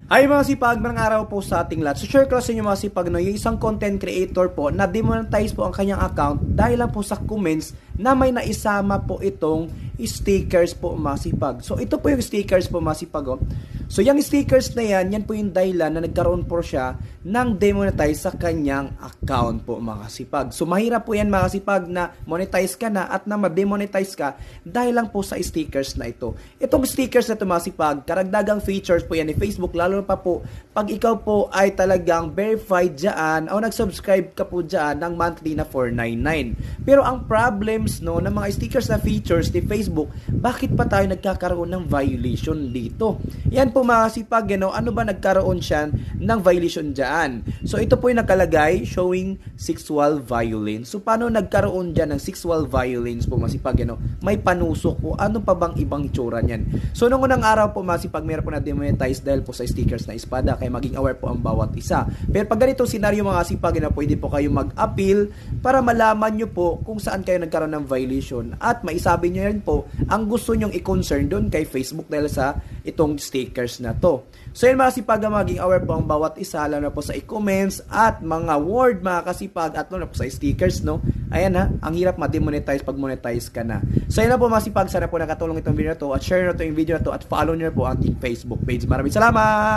Ay mga sipag, magandang araw po sa ating lahat. So share ko sa inyo mga sipag, no, yung isang content creator po na demonetize po ang kanyang account dahil lang po sa comments na may naisama po itong stickers po mga sipag. So ito po yung stickers po mga sipag. Oh. So yung stickers na yan po yung dahilan na nagkaroon po siya ng demonetize sa kanyang account po mga sipag. So mahirap po yan mga sipag na monetize ka na at na ma-demonetize ka dahil lang po sa stickers na ito. Itong stickers na ito mga sipag, karagdagang features po yan ni Facebook, lalo pa po pag ikaw po ay talagang verified dyan o nag-subscribe ka po dyan ng monthly na $4.99. Pero ang problems no ng mga stickers na features ni Facebook, bakit pa tayo nagkakaroon ng violation dito? Yan po mga sipag, ano ba nagkaroon siya ng violation dyan? So ito po yung nakalagay showing sexual violence. So paano nagkaroon dyan ng sexual violence po mga sipag, may panusok po, ano pa bang ibang itsura niyan? So nung unang araw po mga sipag, meron po na demonetize dahil po sa stickers na espada, kaya maging aware po ang bawat isa. Pero pag ganitong senaryo mga sipag, pwede po kayo mag-appeal para malaman nyo po kung saan kayo nagkaroon ng violation at maisabi nyo yan po ang gusto nyong i-concern doon kay Facebook dahil sa itong stickers na to. So yun mga sipag, maging aware po ang bawat isa, lalo na po sa i-comments at mga word mga kasipag at lalo na po sa stickers, no? Ayan ha, ang hirap ma-demonetize pag monetize ka na. So yun na po mga sipag, sana po nakatulong itong video na to at share na to yung video na to at follow nyo po ang ating Facebook page. Maraming salamat!